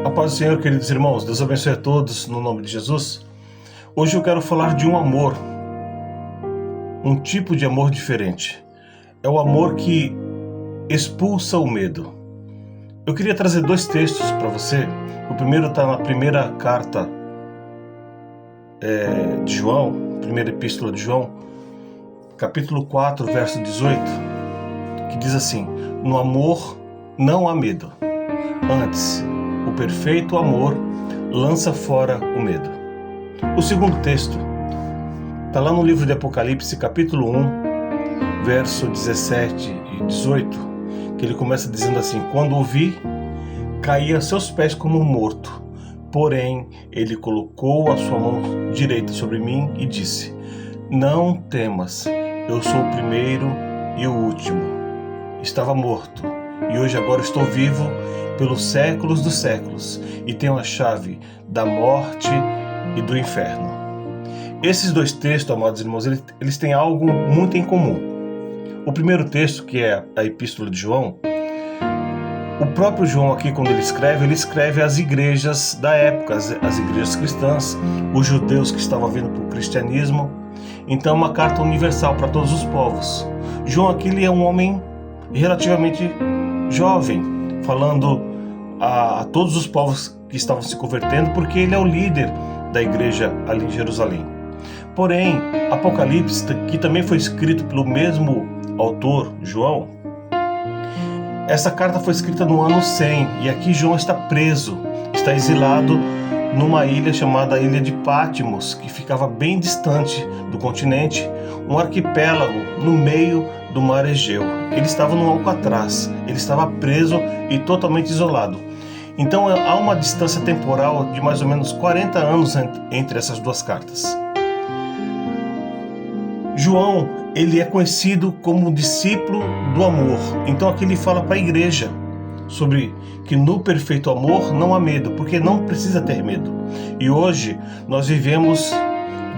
A paz do Senhor, queridos irmãos, Deus abençoe a todos no nome de Jesus. Hoje eu quero falar de um amor, um tipo de amor diferente. É o amor que expulsa o medo. Eu queria trazer dois textos para você. O primeiro está na primeira carta de João, primeira epístola de João, capítulo 4, verso 18, que diz assim: no amor não há medo. Antes, o perfeito amor lança fora o medo. O segundo texto está lá no livro de Apocalipse, capítulo 1, verso 17 e 18, que ele começa dizendo assim: quando o vi, caí a seus pés como morto, porém ele colocou a sua mão direita sobre mim e disse: não temas, eu sou o primeiro e o último. Estava morto, e hoje agora estou vivo pelos séculos dos séculos, e tenho a chave da morte e do inferno. Esses dois textos, amados irmãos, eles têm algo muito em comum. O primeiro texto, que é a epístola de João, o próprio João aqui, quando ele escreve às igrejas da época, as igrejas cristãs, os judeus que estavam vindo para o cristianismo. Então é uma carta universal para todos os povos. João aqui, ele é um homem relativamente jovem, falando a todos os povos que estavam se convertendo, porque ele é o líder da igreja ali em Jerusalém. Porém, Apocalipse, que também foi escrito pelo mesmo autor, João, essa carta foi escrita no ano 100, e aqui João está preso, está exilado numa ilha chamada Ilha de Patmos, que ficava bem distante do continente, um arquipélago no meio do mar Egeu. Ele estava num alcatraz, ele estava preso e totalmente isolado. Então há uma distância temporal de mais ou menos 40 anos entre essas duas cartas. João, ele é conhecido como discípulo do amor. Então aqui ele fala para a igreja sobre que no perfeito amor não há medo, porque não precisa ter medo. E hoje nós vivemos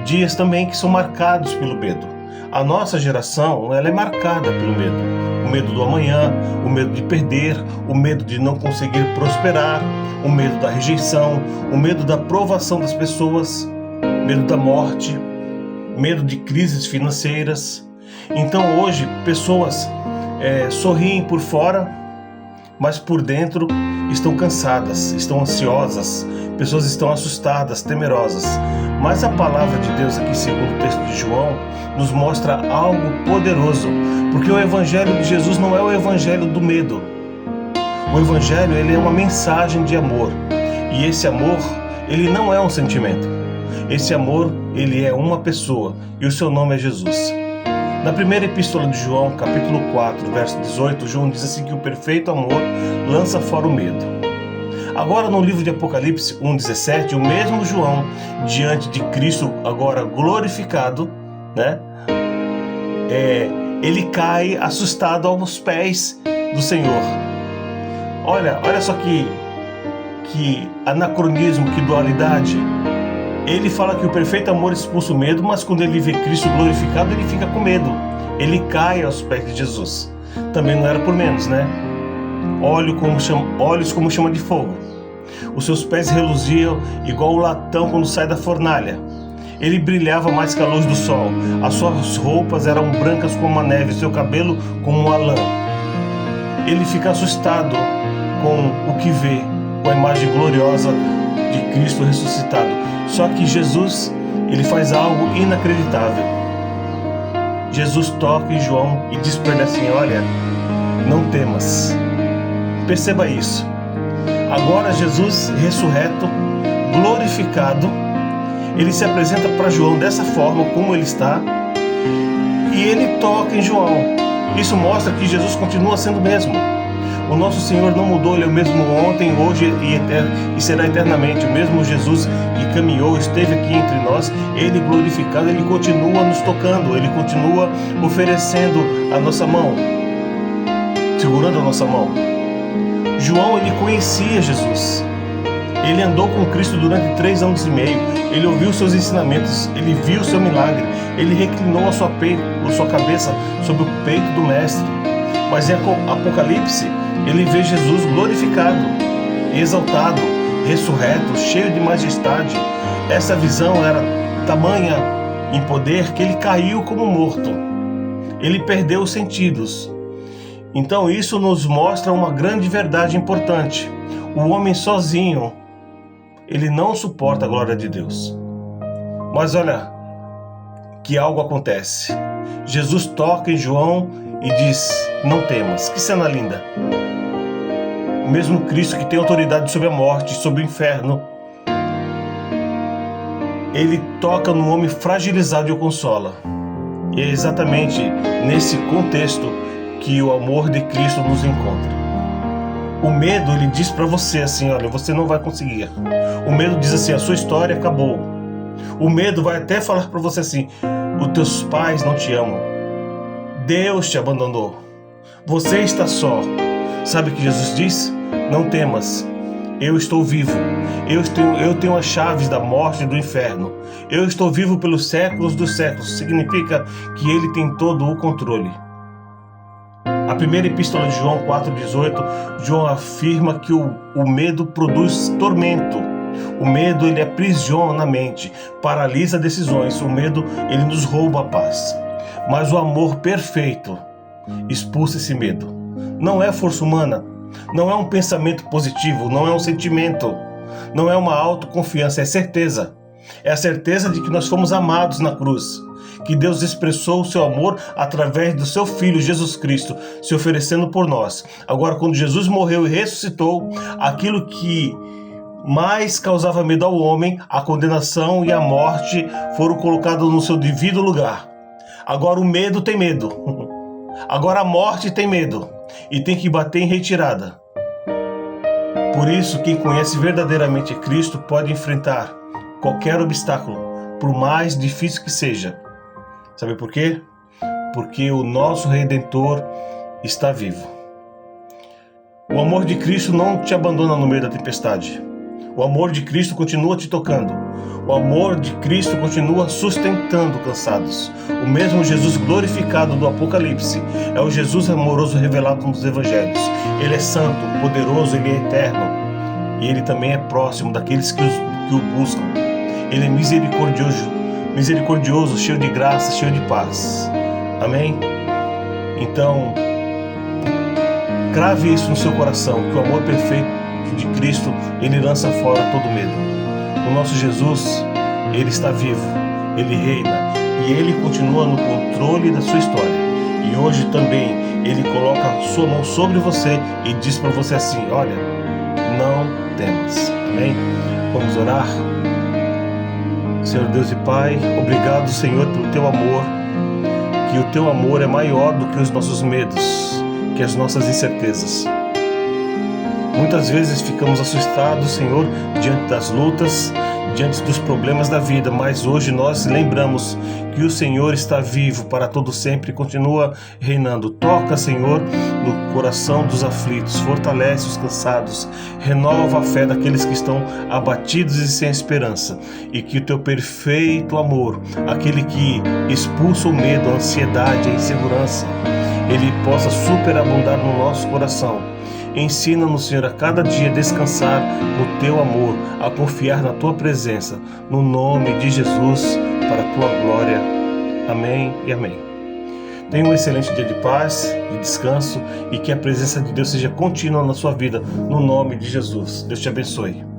dias também que são marcados pelo medo. A nossa geração, ela é marcada pelo medo. O medo do amanhã, o medo de perder, o medo de não conseguir prosperar, o medo da rejeição, o medo da provação das pessoas, medo da morte, medo de crises financeiras. Então hoje pessoas sorriem por fora, mas por dentro estão cansadas, estão ansiosas, pessoas estão assustadas, temerosas. Mas a palavra de Deus aqui, segundo o texto de João, nos mostra algo poderoso, porque o evangelho de Jesus não é o evangelho do medo. O evangelho, ele é uma mensagem de amor, e esse amor, ele não é um sentimento. Esse amor, ele é uma pessoa, e o seu nome é Jesus. Na primeira epístola de João, capítulo 4, verso 18, João diz assim que o perfeito amor lança fora o medo. Agora no livro de Apocalipse 1,17, o mesmo João, diante de Cristo agora glorificado, ele cai assustado aos pés do Senhor. Olha só que anacronismo, que dualidade. Ele fala que o perfeito amor expulsa o medo, mas quando ele vê Cristo glorificado, ele fica com medo. Ele cai aos pés de Jesus. Também não era por menos, Olhos como chama de fogo. Os seus pés reluziam igual o latão quando sai da fornalha. Ele brilhava mais que a luz do sol. As suas roupas eram brancas como a neve, seu cabelo como uma lã. Ele fica assustado com o que vê, com a imagem gloriosa de Cristo ressuscitado. Só que Jesus, ele faz algo inacreditável. Jesus toca em João e diz para ele assim: olha, não temas. Perceba isso. Agora Jesus ressurreto, glorificado, ele se apresenta para João dessa forma como ele está, e ele toca em João. Isso mostra que Jesus continua sendo o mesmo. O nosso Senhor não mudou, ele é o mesmo ontem, hoje e será eternamente. O mesmo Jesus que caminhou, esteve aqui entre nós, ele glorificado, ele continua nos tocando, ele continua oferecendo a nossa mão, segurando a nossa mão. João, ele conhecia Jesus. Ele andou com Cristo durante 3 anos e meio. Ele ouviu seus ensinamentos, ele viu o seu milagre. Ele reclinou a sua cabeça sobre o peito do Mestre. Mas em Apocalipse, ele vê Jesus glorificado. exaltado, ressurreto, cheio de majestade. Essa visão era tamanha em poder que ele caiu como morto. Ele perdeu os sentidos. Então isso nos mostra uma grande verdade importante. O homem sozinho, ele não suporta a glória de Deus. Mas olha que algo acontece. Jesus toca em João e diz: não temas. Que cena linda! O mesmo Cristo que tem autoridade sobre a morte, sobre o inferno, ele toca no homem fragilizado e o consola. E é exatamente nesse contexto que o amor de Cristo nos encontra. O medo, ele diz para você assim: olha, você não vai conseguir. O medo diz assim: a sua história acabou. O medo vai até falar para você assim: os teus pais não te amam. Deus te abandonou. Você está só. Sabe o que Jesus diz? Não temas. Eu estou vivo. Eu tenho as chaves da morte e do inferno. Eu estou vivo pelos séculos dos séculos. Significa que ele tem todo o controle. A primeira epístola de João 4,18, João afirma que o medo produz tormento. O medo, ele aprisiona a mente, paralisa decisões. O medo, ele nos rouba a paz. Mas o amor perfeito expulsa esse medo. Não é força humana, não é um pensamento positivo, não é um sentimento, não é uma autoconfiança, é certeza. É a certeza de que nós fomos amados na cruz, que Deus expressou o seu amor através do seu Filho Jesus Cristo, se oferecendo por nós. Agora, quando Jesus morreu e ressuscitou, aquilo que mais causava medo ao homem, a condenação e a morte, foram colocados no seu devido lugar. Agora o medo tem medo. Agora a morte tem medo e tem que bater em retirada. Por isso, quem conhece verdadeiramente Cristo pode enfrentar qualquer obstáculo, por mais difícil que seja. Sabe por quê? Porque o nosso Redentor está vivo. O amor de Cristo não te abandona no meio da tempestade. O amor de Cristo continua te tocando. O amor de Cristo continua sustentando cansados. O mesmo Jesus glorificado do Apocalipse é o Jesus amoroso revelado nos Evangelhos. Ele é santo, poderoso, ele é eterno. E ele também é próximo daqueles que o buscam. Ele é misericordioso, cheio de graça, cheio de paz. Amém? Então, crave isso no seu coração, que o amor perfeito de Cristo, ele lança fora todo medo. O nosso Jesus, ele está vivo, ele reina e ele continua no controle da sua história. E hoje também ele coloca a sua mão sobre você e diz para você assim: olha, não temas. Amém? Vamos orar? Senhor Deus e Pai, obrigado, Senhor, pelo teu amor, que o teu amor é maior do que os nossos medos, que as nossas incertezas. Muitas vezes ficamos assustados, Senhor, diante das lutas, diante dos problemas da vida, mas hoje nós lembramos que o Senhor está vivo para todo sempre e continua reinando. Toca, Senhor, no coração dos aflitos, fortalece os cansados, renova a fé daqueles que estão abatidos e sem esperança, e que o teu perfeito amor, aquele que expulsa o medo, a ansiedade, a insegurança, ele possa superabundar no nosso coração. Ensina-nos, Senhor, a cada dia descansar no Teu amor, a confiar na Tua presença, no nome de Jesus, para a Tua glória. Amém e amém. Tenha um excelente dia de paz, de descanso e que a presença de Deus seja contínua na sua vida, no nome de Jesus. Deus te abençoe.